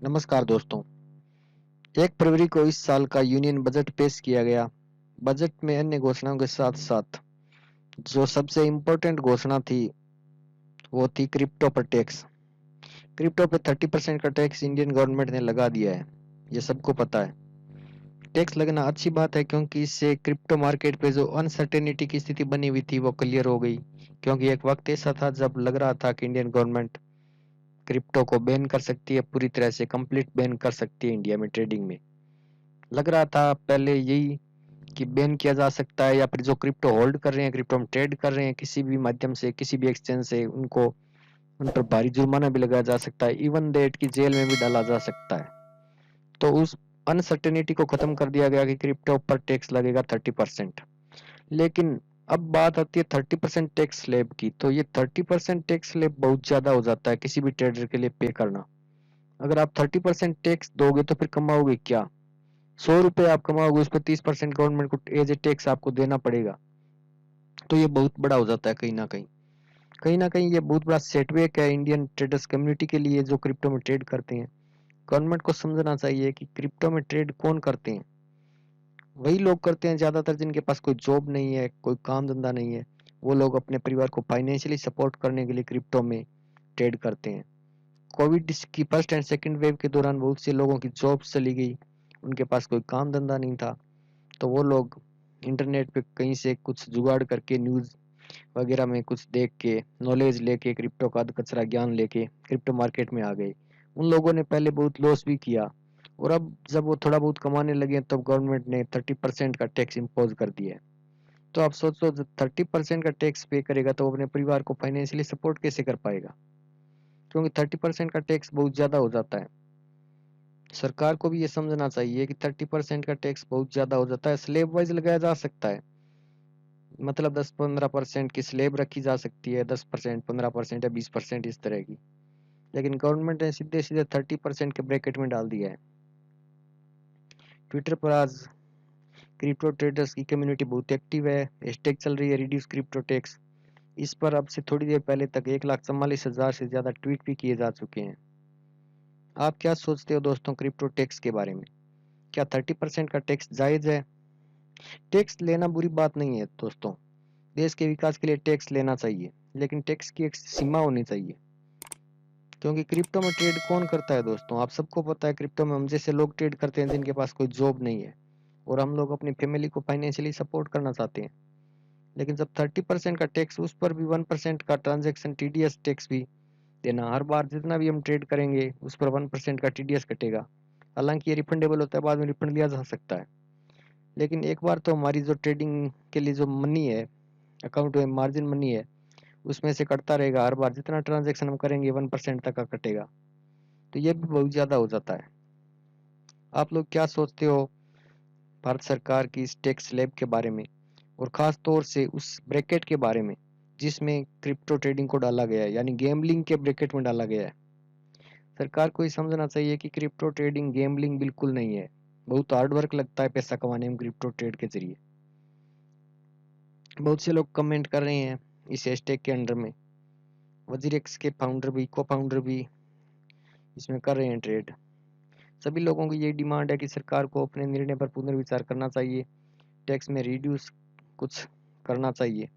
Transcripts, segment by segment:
नमस्कार दोस्तों। 1 फरवरी को इस साल का यूनियन बजट पेश किया गया। बजट में अन्य घोषणाओं के साथ साथ जो सबसे इम्पोर्टेंट घोषणा थी वो थी क्रिप्टो पर टैक्स। क्रिप्टो पे 30% का टैक्स इंडियन गवर्नमेंट ने लगा दिया है। ये सबको पता है। टैक्स लगना अच्छी बात है क्योंकि इससे क्रिप्टो मार्केट पे जो अनसर्टेनिटी की स्थिति बनी हुई थी वो क्लियर हो गई। क्योंकि एक वक्त ऐसा था जब लग रहा था कि इंडियन गवर्नमेंट क्रिप्टो को बैन कर सकती है, पूरी तरह से कंप्लीट बैन कर सकती है इंडिया में ट्रेडिंग में। लग रहा था पहले यही कि बैन किया जा सकता है, या फिर जो क्रिप्टो होल्ड कर रहे हैं, क्रिप्टो में ट्रेड कर रहे हैं किसी भी माध्यम से, किसी भी एक्सचेंज से, उनको उन पर भारी जुर्माना भी लगाया जा सकता है, इवन देट की जेल में भी डाला जा सकता है। तो उस अनसर्टेनिटी को खत्म कर दिया गया कि क्रिप्टो पर टैक्स लगेगा 30%। लेकिन अब बात आती है 30% टैक्स स्लैब की। तो ये 30% टैक्स स्लैब बहुत ज्यादा हो जाता है किसी भी ट्रेडर के लिए पे करना। अगर आप 30% टैक्स दोगे तो फिर कमाओगे क्या? 100 रुपये आप कमाओगे, उस पर 30% गवर्नमेंट को एज ए टैक्स आपको देना पड़ेगा। तो ये बहुत बड़ा हो जाता है कहीं ना कहीं। कहीं ना कहीं ये बहुत बड़ा सेटबैक है इंडियन ट्रेडर्स कम्युनिटी के लिए जो क्रिप्टो में ट्रेड करते हैं। गवर्नमेंट को समझना चाहिए कि क्रिप्टो में ट्रेड कौन करते हैं। वही लोग करते हैं ज्यादातर जिनके पास कोई जॉब नहीं है, कोई काम धंधा नहीं है। वो लोग अपने परिवार को फाइनेंशियली सपोर्ट करने के लिए क्रिप्टो में ट्रेड करते हैं। कोविड की फर्स्ट एंड सेकंड वेव के दौरान बहुत से लोगों की जॉब्स चली गई। उनके पास कोई काम धंधा नहीं था। तो वो लोग इंटरनेट पे कहीं से कुछ जुगाड़ करके, न्यूज़ वगैरह में कुछ देख के, नॉलेज लेके, क्रिप्टो का कचरा ज्ञान लेके क्रिप्टो मार्केट में आ गए। उन लोगों ने पहले बहुत लॉस भी किया, और अब जब वो थोड़ा बहुत कमाने लगे तब गवर्नमेंट ने 30% का टैक्स इम्पोज कर दिया है। तो आप सोचो, जब 30% का टैक्स पे करेगा तो वो अपने परिवार को फाइनेंशियली सपोर्ट कैसे कर पाएगा? क्योंकि 30% का टैक्स बहुत ज्यादा हो जाता है। सरकार को भी ये समझना चाहिए कि 30% का टैक्स बहुत ज्यादा हो जाता है। स्लेब वाइज लगाया जा सकता है, मतलब 10-15% की स्लेब रखी जा सकती है, 10%, 15% या 20% इस तरह की। लेकिन गवर्नमेंट ने सीधे सीधे 30% के ब्रैकेट में डाल दिया है। ट्विटर पर आज क्रिप्टो ट्रेडर्स की कम्युनिटी बहुत एक्टिव है। हैशटैग चल रही है रिड्यूस क्रिप्टो टैक्स। इस पर अब से थोड़ी देर पहले तक 1,44,000 से ज्यादा ट्वीट भी किए जा चुके हैं। आप क्या सोचते हो दोस्तों क्रिप्टो टैक्स के बारे में? क्या 30% का टैक्स जायज है? टैक्स लेना बुरी बात नहीं है दोस्तों। देश के विकास के लिए टैक्स लेना चाहिए, लेकिन टैक्स की एक सीमा होनी चाहिए। क्योंकि क्रिप्टो में ट्रेड कौन करता है दोस्तों? आप सबको पता है क्रिप्टो में हम जैसे लोग ट्रेड करते हैं जिनके पास कोई जॉब नहीं है, और हम लोग अपनी फैमिली को फाइनेंशियली सपोर्ट करना चाहते हैं। लेकिन जब 30% का टैक्स, उस पर भी 1% का ट्रांजेक्शन टीडीएस टैक्स भी देना, हर बार जितना भी हम ट्रेड करेंगे उस पर 1% का टीडीएस कटेगा। हालांकि ये रिफंडेबल होता है, बाद में रिफंड लिया जा सकता है। लेकिन एक बार तो हमारी जो ट्रेडिंग के लिए जो मनी है, अकाउंट में मार्जिन मनी है, उसमें से कटता रहेगा। हर बार जितना ट्रांजेक्शन हम करेंगे 1% तक का कटेगा। तो ये भी बहुत ज्यादा हो जाता है। आप लोग क्या सोचते हो भारत सरकार की इस टैक्स स्लैब के बारे में, और खास तौर से उस ब्रैकेट के बारे में जिसमें क्रिप्टो ट्रेडिंग को डाला गया है, यानी गैम्बलिंग के ब्रैकेट में डाला गया है? सरकार को ये समझना चाहिए कि क्रिप्टो ट्रेडिंग गैम्बलिंग बिल्कुल नहीं है। बहुत हार्ड वर्क लगता है पैसा कमाने में क्रिप्टो ट्रेड के जरिए। बहुत से लोग कमेंट कर रहे हैं इस हैशटैग के अंडर में। वजीरेक्स के फाउंडर भी, को फाउंडर भी इसमें कर रहे हैं ट्रेड। सभी लोगों की यही डिमांड है कि सरकार को अपने निर्णय पर पुनर्विचार करना चाहिए, टैक्स में रिड्यूस कुछ करना चाहिए।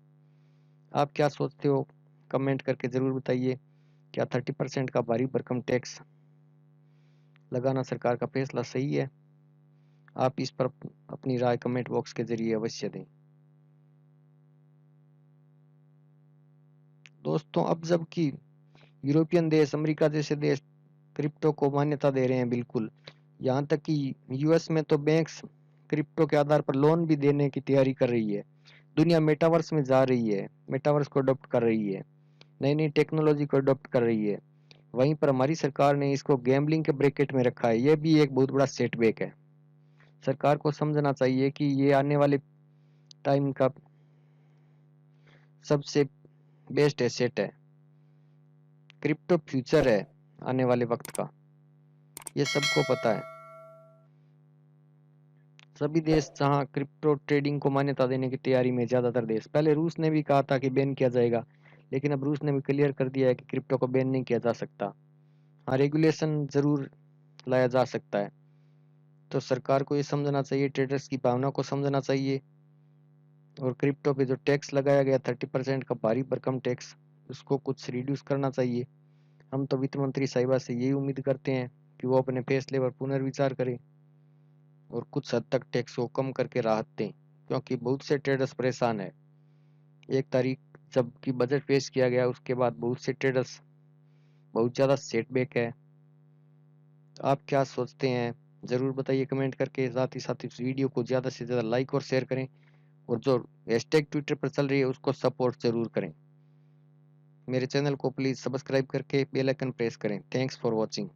आप क्या सोचते हो? कमेंट करके जरूर बताइए। क्या 30% का भारी भरकम टैक्स लगाना सरकार का फैसला सही है? आप इस पर अपनी राय कमेंट बॉक्स के जरिए अवश्य दें। दोस्तों, अब जबकि यूरोपियन देश, अमेरिका जैसे देश क्रिप्टो को मान्यता दे रहे हैं बिल्कुल, यहाँ तक कि यूएस में तो बैंक्स क्रिप्टो के आधार पर लोन भी देने की तैयारी कर रही है। दुनिया मेटावर्स में जा रही है, मेटावर्स को अडॉप्ट कर रही है, नई नई टेक्नोलॉजी को अडॉप्ट कर रही है। वहीं पर हमारी सरकार ने इसको गैम्बलिंग के ब्रैकेट में रखा है। यह भी एक बहुत बड़ा सेटबैक है। सरकार को समझना चाहिए कि ये आने वाले टाइम का सबसे बेस्ट एसेट है। क्रिप्टो फ्यूचर है आने वाले वक्त का, ये सबको पता है। सभी देश जहां क्रिप्टो ट्रेडिंग को मान्यता देने की तैयारी में, ज्यादातर देश, पहले रूस ने भी कहा था कि बैन किया जाएगा, लेकिन अब रूस ने भी क्लियर कर दिया है कि क्रिप्टो को बैन नहीं किया जा सकता। हाँ, रेगुलेशन जरूर लाया जा सकता है। तो सरकार को ये समझना चाहिए, ट्रेडर्स की भावना को समझना चाहिए, और क्रिप्टो पे जो टैक्स लगाया गया 30% का भारी भरकम टैक्स, उसको कुछ रिड्यूस करना चाहिए। हम तो वित्त मंत्री साहिबा से यही उम्मीद करते हैं कि वो अपने फैसले पर पुनर्विचार करें और कुछ हद तक टैक्स को कम करके राहत दें, क्योंकि बहुत से ट्रेडर्स परेशान है। 1 तारीख जबकि बजट पेश किया गया, उसके बाद बहुत से ट्रेडर्स बहुत ज़्यादा सेटबैक है। तो आप क्या सोचते हैं ज़रूर बताइए कमेंट करके। साथ ही साथ इस वीडियो को ज़्यादा से ज़्यादा लाइक और शेयर करें, और जो हैशटैग ट्विटर पर चल रही है उसको सपोर्ट जरूर करें। मेरे चैनल को प्लीज़ सब्सक्राइब करके बेल आइकन प्रेस करें। Thanks for watching.